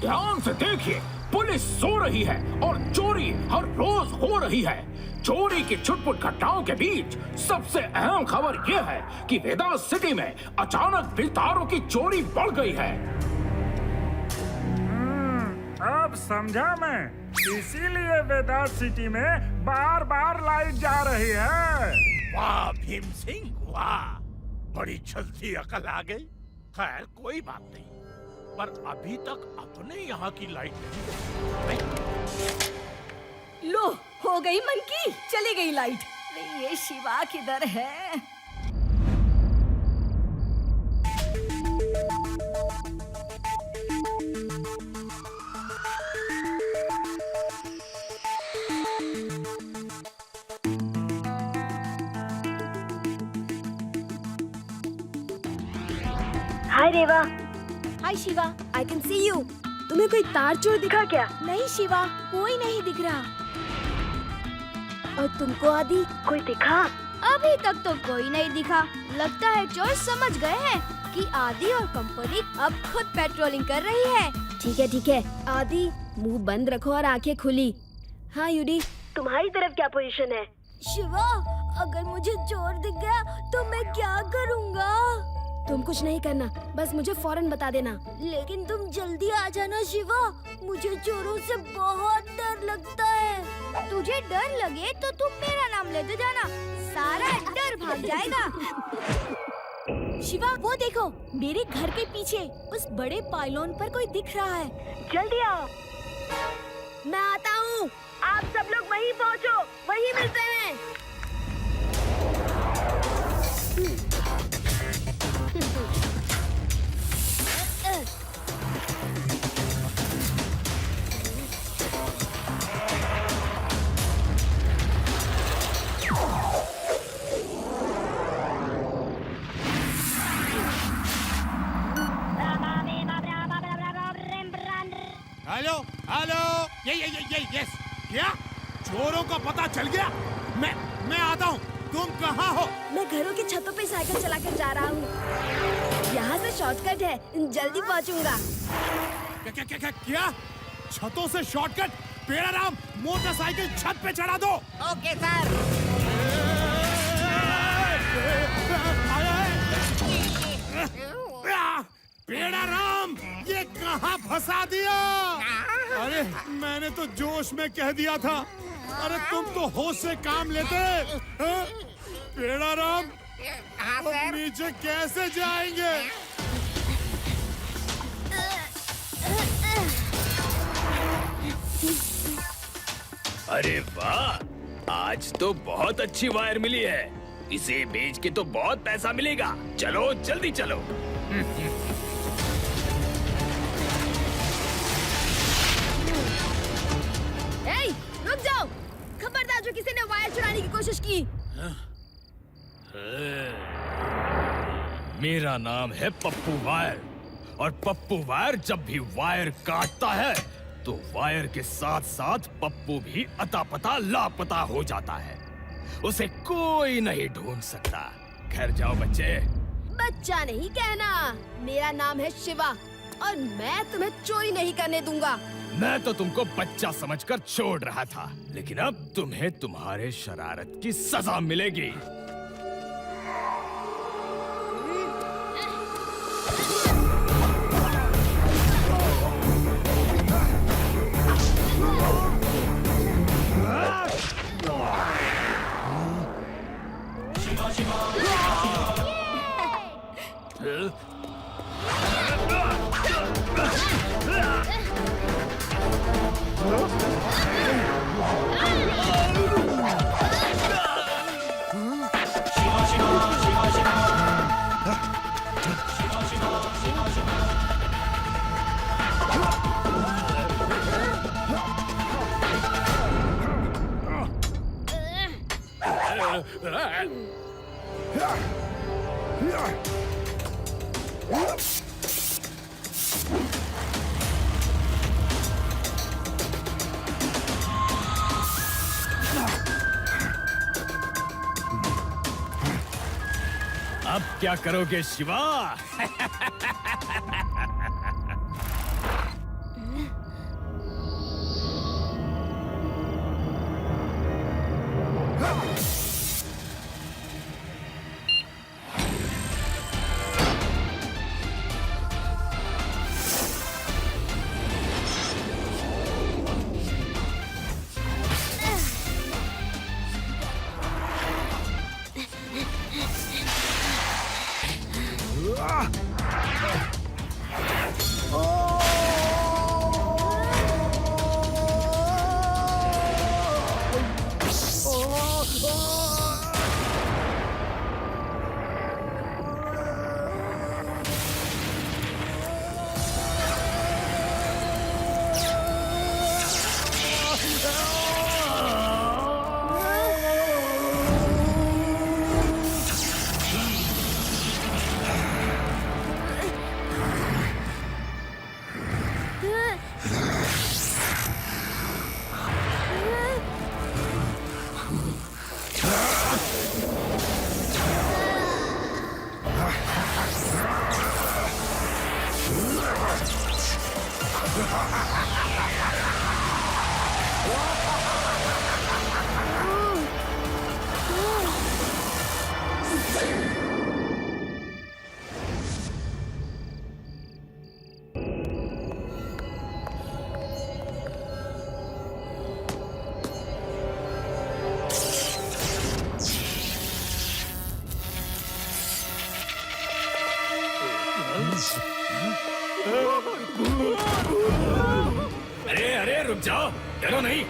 ध्यान से देखिए, पुलिस सो रही है और चोरी हर रोज हो रही है। चोरी की छुटपुट घटनाओं के बीच सबसे अहम खबर यह है कि वेदास सिटी में अचानक बिल तारों की चोरी बढ़ गई है। अब समझा मैं, इसीलिए वेदास सिटी में बार बार लाइट जा रही है। वाह भीम सिंह वाह, बड़ी जल्दी अकल आ गई। खैर कोई बात नहीं, पर अभी तक अपने यहाँ की लाइट नहीं गई। लो, हो गई मन की, चली गई लाइट। ये शिवा किधर है? Hi Reva. Hi Shiva, I can see you. तुम्हें कोई तार चोर दिखा क्या? नहीं शिवा, कोई नहीं दिख रहा। और तुमको आदि कोई दिखा? अभी तक तो कोई नहीं दिखा। लगता है चोर समझ गए हैं कि आदि और कंपनी अब खुद पेट्रोलिंग कर रही है। ठीक है आदि, मुंह बंद रखो और आंखें खुली। हाँ यूडी, तुम्हारी तरफ क्या पोजीशन है? शिवा, अगर मुझे चोर दिख गया तो मैं क्या करूँगा? तुम कुछ नहीं करना, बस मुझे फौरन बता देना। लेकिन तुम जल्दी आ जाना शिवा, मुझे चोरों से बहुत डर लगता है। तुझे डर लगे तो तुम मेरा नाम लेते जाना, सारा डर भाग जाएगा। शिवा, वो देखो, मेरे घर के पीछे उस बड़े पाइलोन पर कोई दिख रहा है। जल्दी आओ। मैं आता हूँ, आप सब लोग वहीं पहुँचो, वहीं मिलते हैं। हेलो हेलो, ये यस, क्या चोरों का पता चल गया? मैं आता हूँ, तुम कहाँ हो? मैं घरों की छतों पे साइकिल चलाकर जा रहा हूँ। यहाँ से शॉर्टकट है, जल्दी पहुँचूंगा। क्या छतों से शॉर्टकट? पेड़ाराम, मोटरसाइकिल छत पे चढ़ा दो। Okay sir. पेड़ाराम, ये कहाँ फंसा दिया? अरे मैंने तो जोश में कह दिया था। अरे तुम तो होश से काम लेते। पेड़ाराम, हम नीचे कैसे जाएंगे? अरे वाह, आज तो बहुत अच्छी वायर मिली है। इसे बेच के तो बहुत पैसा मिलेगा। चलो जल्दी चलो। ए, रुक जाओ! खबरदार जो किसी ने वायर चुराने की कोशिश की। मेरा नाम है पप्पू वायर, और पप्पू वायर जब भी वायर काटता है तो वायर के साथ साथ पप्पू भी अता पता लापता हो जाता है। उसे कोई नहीं ढूंढ सकता। घर जाओ बच्चे। बच्चा नहीं कहना, मेरा नाम है शिवा और मैं तुम्हें चोरी नहीं करने दूंगा। मैं तो तुमको बच्चा समझकर छोड़ रहा था, लेकिन अब तुम्हें तुम्हारे शरारत की सजा मिलेगी। अब क्या करोगे शिवा? जाओ, डरो नहीं।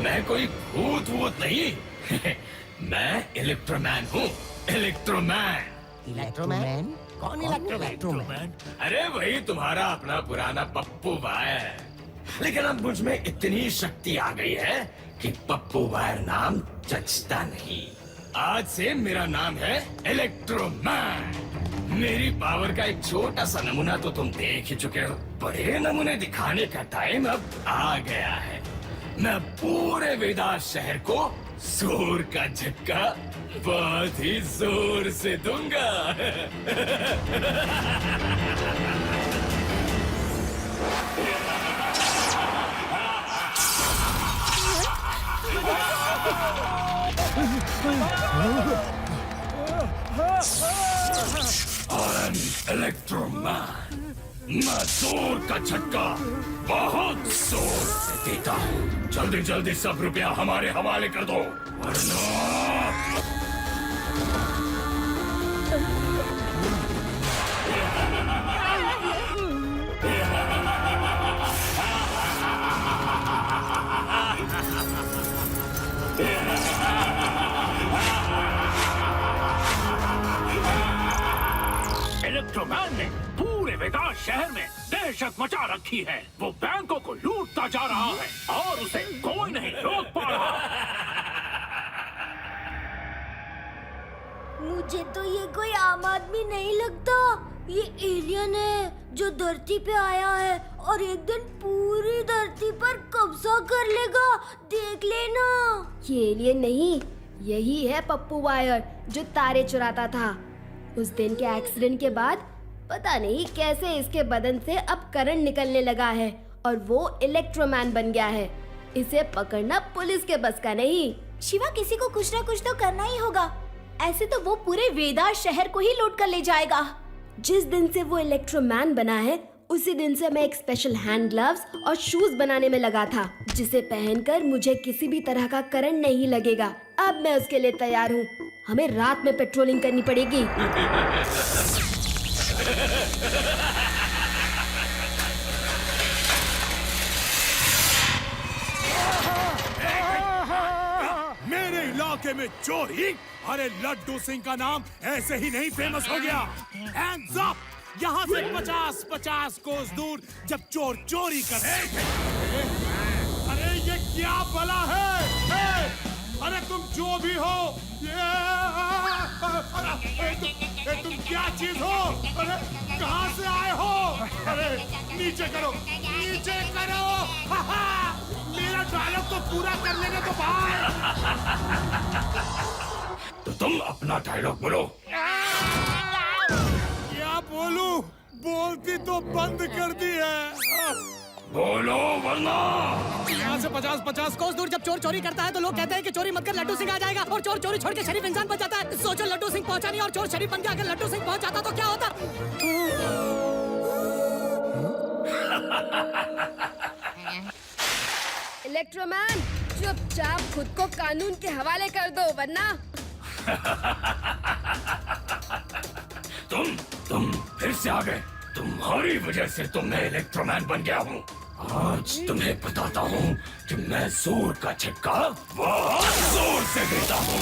मैं कोई भूत वूत नहीं। मैं इलेक्ट्रोमैन हूँ, इलेक्ट्रोमैन। इलेक्ट्रोमैन? कौन इलेक्ट्रोमैन? अरे वही तुम्हारा अपना पुराना पप्पू वायर। लेकिन अब मुझ में इतनी शक्ति आ गई है कि पप्पू वायर नाम जचता नहीं। आज से मेरा नाम है इलेक्ट्रोमैन। मेरी पावर का एक छोटा सा नमूना तो तुम देख ही चुके हो। बड़े नमूने दिखाने का टाइम अब आ गया है। मैं पूरे वेदास शहर को जोर का झटका बहुत ही जोर से दूंगा। इलेक्ट्रोमैन, मैं जोर का झटका बहुत जोर से देता हूँ। जल्दी जल्दी सब रुपया हमारे हवाले कर दो, वरना इलेक्ट्रोमैन ने पूरे वेदास शहर में दहशत मचा रखी है। वो बैंकों को लूटता जा रहा है और उसे कोई नहीं रोक पा रहा। मुझे तो ये कोई आम आदमी नहीं लगता। ये एलियन है जो धरती पे आया है और एक दिन पूरी धरती पर कब्जा कर लेगा। देख लेना। ये एलियन नहीं, यही है पप्पू वायर जो तारे चुराता था। उस दिन के एक्सीडेंट के बाद पता नहीं कैसे इसके बदन से अब करंट निकलने लगा है और वो इलेक्ट्रोमैन बन गया है। इसे पकड़ना पुलिस के बस का नहीं। शिवा, किसी को कुछ ना कुछ तो करना ही होगा। ऐसे तो वो पूरे वेदास शहर को ही लूट कर ले जाएगा। जिस दिन से वो इलेक्ट्रोमैन बना है उसी दिन से मैं एक स्पेशल हैंड ग्लव्स और शूज बनाने में लगा था, जिसे पहनकर मुझे किसी भी तरह का करंट नहीं लगेगा। अब मैं उसके लिए तैयार हूँ। हमें रात में पेट्रोलिंग करनी पड़ेगी। मेरे इलाके में चोरी? अरे लड्डू सिंह का नाम ऐसे ही नहीं फेमस हो गया। Hands up! यहाँ से 50-50 कोस दूर जब चोर चोरी करे। अरे ये क्या भला है? अरे तुम जो भी हो, तुम क्या चीज हो? अरे कहाँ से आए हो? अरे नीचे करो, नीचे करो। मेरा डायलॉग तो पूरा कर लेने दो भाई। तो तुम अपना डायलॉग बोलो। क्या बोलूं? बोलती तो बंद कर दी है। बोलो वरना। यहाँ से 50-50 कोस दूर जब चोर चोरी करता है तो लोग कहते हैं कि चोरी मत कर, लड्डू सिंह आ जाएगा। और चोर चोरी छोड़ के शरीफ इंसान बन जाता है। सोचो, लड्डू सिंह पहुंचा नहीं और चोर शरीफ बन गया। अगर लड्डू सिंह पहुंच जाता तो क्या होता? इलेक्ट्रोमैन, चुपचाप खुद को कानून के हवाले कर दो, वरना तुम फिर से आ गए। तुम्हारी वजह से तो मैं इलेक्ट्रोमैन बन गया हूँ। आज तुम्हें बताता हूँ कि मैं जोर का झटका बहुत जोर से देता हूँ।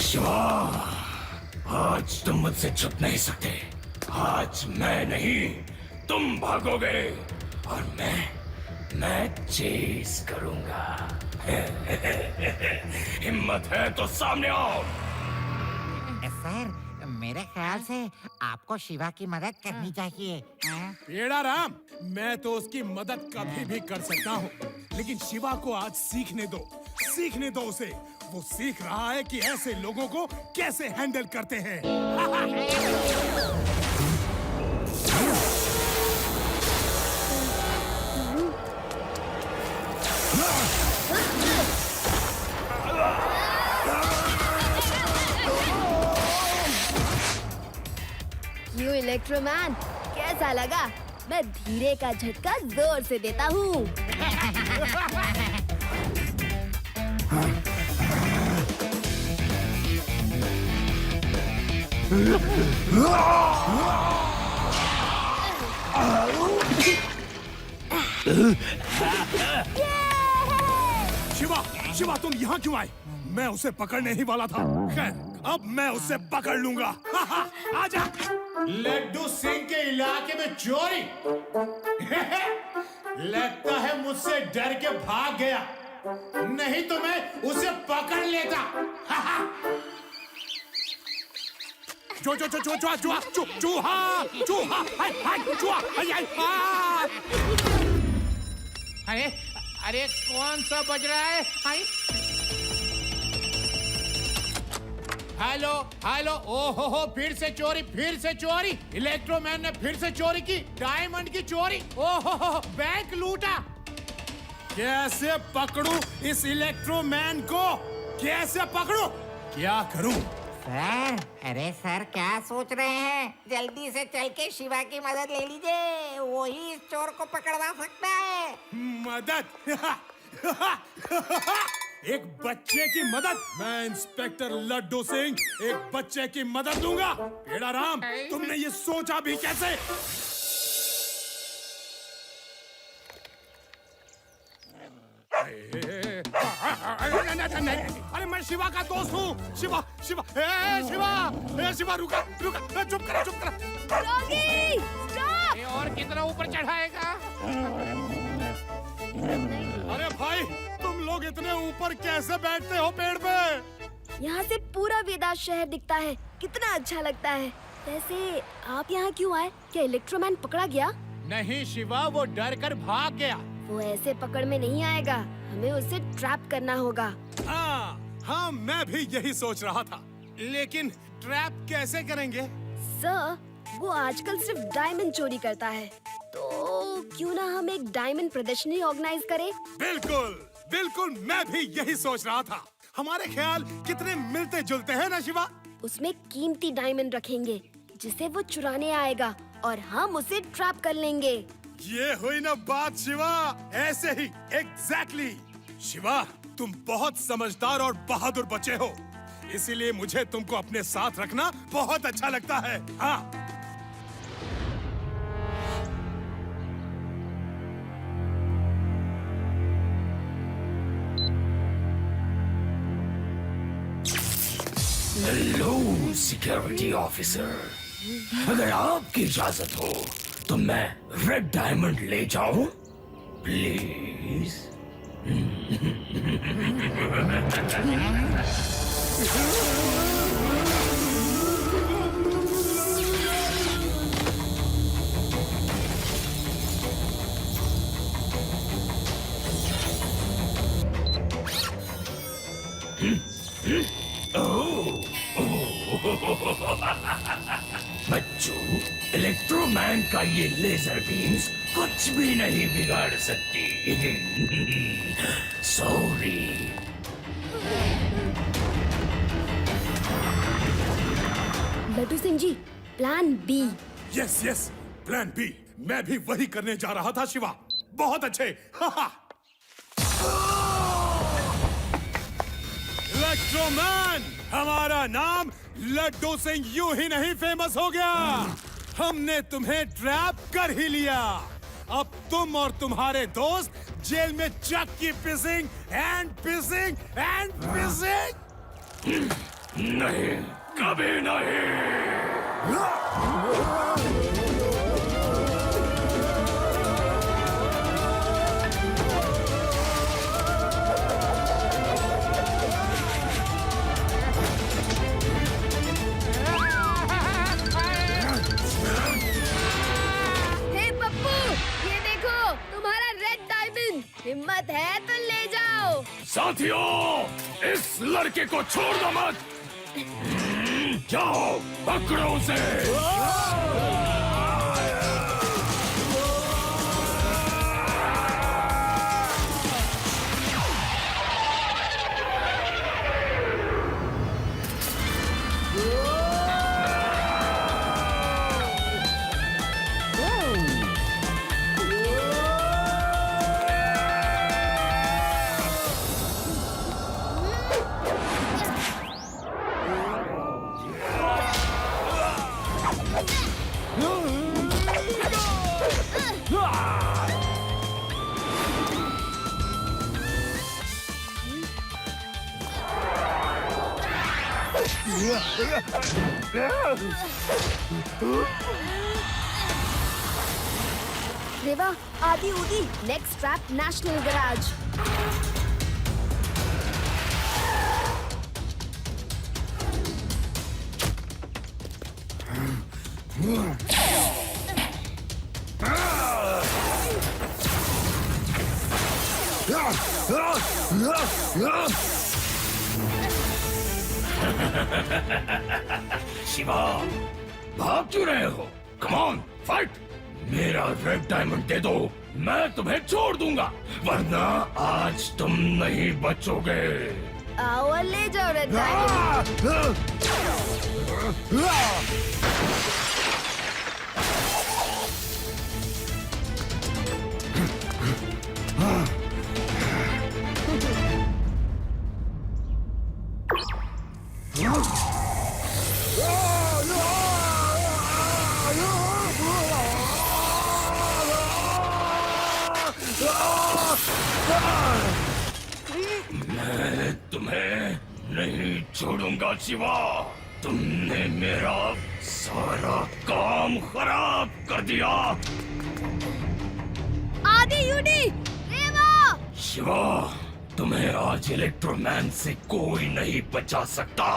शिवा, आज तुम मुझसे छुप नहीं सकते। आज मैं नहीं, तुम भागोगे और मैं चेस करूंगा। हिम्मत है तो सामने आओ। सर, मेरे ख्याल से आपको शिवा की मदद करनी चाहिए। पेड़ा राम, मैं तो उसकी मदद कभी भी कर सकता हूँ, लेकिन शिवा को आज सीखने दो उसे। वो सीख रहा है कि ऐसे लोगों को कैसे हैंडल करते हैं। क्यों इलेक्ट्रोमैन, कैसा लगा? मैं धीरे का झटका जोर से देता हूँ। शिवा, शिवा तुम यहाँ क्यों आए? मैं उसे पकड़ने ही वाला था। खैर, अब मैं उसे पकड़ लूंगा। आजा। लड्डू सिंह के इलाके में चोरी। लगता है मुझसे डर के भाग गया, नहीं तो मैं उसे पकड़ लेता। अरे अरे कौन सा बज रहा है? हेलो हेलो, ओहो फिर से चोरी, फिर से चोरी। इलेक्ट्रोमैन ने फिर से चोरी की, डायमंड की चोरी। ओहो बैंक लूटा। कैसे पकड़ूं इस इलेक्ट्रोमैन को? कैसे पकड़ूं? क्या करूं? सर, अरे सर क्या सोच रहे हैं? जल्दी से चल के शिवा की मदद ले लीजिए, वही इस चोर को पकड़वा सकता है। मदद? एक बच्चे की मदद? मैं इंस्पेक्टर लड्डू सिंह एक बच्चे की मदद लूंगा? पेड़ा राम, तुमने ये सोचा भी कैसे? अरे मैं शिवा का दोस्त हूँ। शिवा शिवा शिवा शिवा रुका रुका, चुप करा चुप करा। Rocky, stop! ये और कितना ऊपर चढ़ाएगा? अरे भाई, तुम लोग इतने ऊपर कैसे बैठते हो पेड़ पे? यहाँ से पूरा वेदास शहर दिखता है, कितना अच्छा लगता है। वैसे आप यहाँ क्यों आए? क्या इलेक्ट्रोमैन पकड़ा गया? नहीं शिवा, वो डर कर भाग गया। वो ऐसे पकड़ में नहीं आएगा, हमें उसे ट्रैप करना होगा। हाँ, मैं भी यही सोच रहा था, लेकिन ट्रैप कैसे करेंगे? सर, वो आजकल सिर्फ डायमंड चोरी करता है, तो क्यों ना हम एक डायमंड प्रदर्शनी ऑर्गेनाइज करें? बिल्कुल बिल्कुल, मैं भी यही सोच रहा था। हमारे ख्याल कितने मिलते जुलते हैं ना शिवा? उसमें कीमती डायमंड रखेंगे जिसे वो चुराने आएगा और हम उसे ट्रैप कर लेंगे। ये हुई ना बात शिवा, ऐसे ही एग्जैक्टली। शिवा, तुम बहुत समझदार और बहादुर बच्चे हो, इसीलिए मुझे तुमको अपने साथ रखना बहुत अच्छा लगता है। हाँ। हेलो सिक्योरिटी ऑफिसर, अगर आपकी इजाजत हो तो मैं रेड डायमंड ले जाऊं प्लीज? बच्चों, इलेक्ट्रोमैन का ये लेजर बीम्स कुछ भी नहीं बिगाड़ सकती। Sorry. Laddu Singh ji, plan B. Yes yes, plan B. मैं भी वही करने जा रहा था शिवा। बहुत अच्छे। इलेक्ट्रोमैन, हमारा नाम लड्डू सिंह यूं ही नहीं फेमस हो गया, हमने तुम्हें ट्रैप कर ही लिया। अब तुम और तुम्हारे दोस्त जेल में चक्की पिसिंग एंड पिसिंग एंड पिसिंग। नहीं, कभी नहीं। हिम्मत है तो ले जाओ। साथियों, इस लड़के को छोड़ दो मत। जाओ, पकड़ो उसे। रेवा, आदि उदी, next trap national garage. Shiva, भाग क्यों रहे हो? Come on, fight! मेरा रेड डायमंड दे दो, मैं तुम्हें छोड़ दूंगा, वरना आज तुम नहीं बचोगे। आओ और ले जाओ रेड डायमंड। मैं तुम्हें नहीं छोड़ूंगा शिवा, तुमने मेरा सारा काम खराब कर दिया। आदि यूडी, रेवा! शिवा, तुम्हें आज इलेक्ट्रोमैन से कोई नहीं बचा सकता।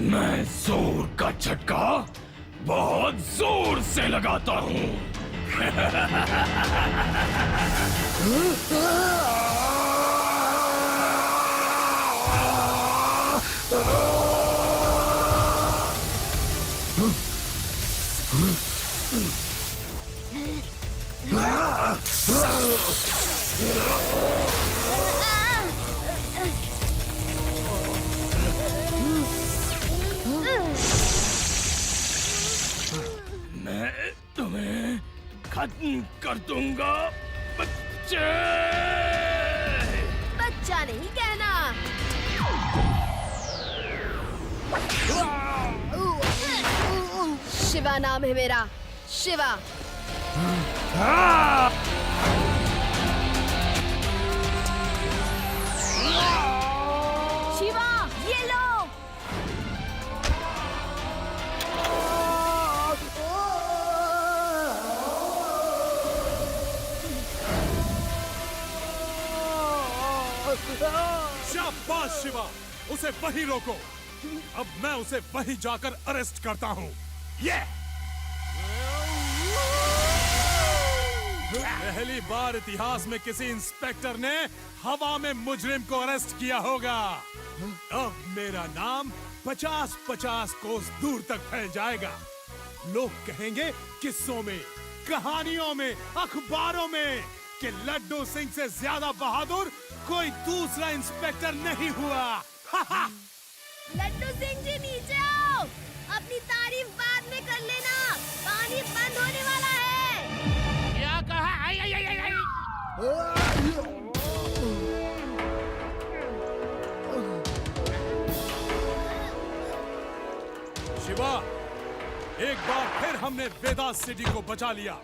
मैं जोर का झटका बहुत जोर से लगाता हूँ। मैं तुम्हें खत्म कर दूंगा बच्चे। बच्चा नहीं कहना। शिवा नाम है मेरा, शिवा। शिवा, ये लो। शाबाश शिवा, उसे वहीं रोको। अब मैं उसे वहीं जाकर अरेस्ट करता हूँ। ये पहली बार इतिहास में किसी इंस्पेक्टर ने हवा में मुजरिम को अरेस्ट किया होगा। अब मेरा नाम 50-50 कोस दूर तक फैल जाएगा। लोग कहेंगे किस्सों में, कहानियों में, अखबारों में कि लड्डू सिंह से ज्यादा बहादुर कोई दूसरा इंस्पेक्टर नहीं हुआ। लड्डू सिंह जी नीचे आओ, अपनी तारीफ बाद में कर लेना, पानी बंद होने वाला है। क्या कहा? आई आई आई आई आई। शिवा, एक बार फिर हमने वेदास सिटी को बचा लिया।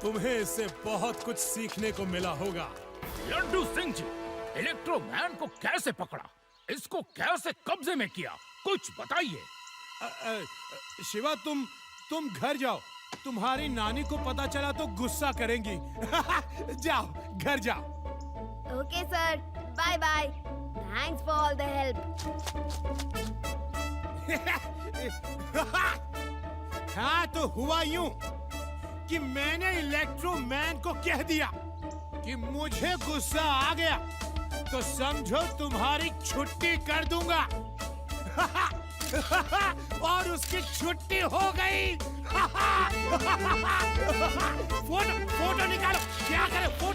तुम्हें इससे बहुत कुछ सीखने को मिला होगा। लड्डू सिंह जी, इलेक्ट्रोमैन को कैसे पकड़ा, इसको कैसे कब्जे में किया, कुछ बताइए। शिवा, तुम घर जाओ। तुम्हारी नानी को पता चला तो गुस्सा करेंगी। जाओ, घर जाओ। Okay sir, bye bye. Thanks for all the help. हाँ, तो हुआ यूं कि मैंने इलेक्ट्रोमैन को कह दिया कि मुझे गुस्सा आ गया तो समझो तुम्हारी छुट्टी कर दूंगा। और उसकी छुट्टी हो गई। फोटो निकालो, क्या करे? फोटो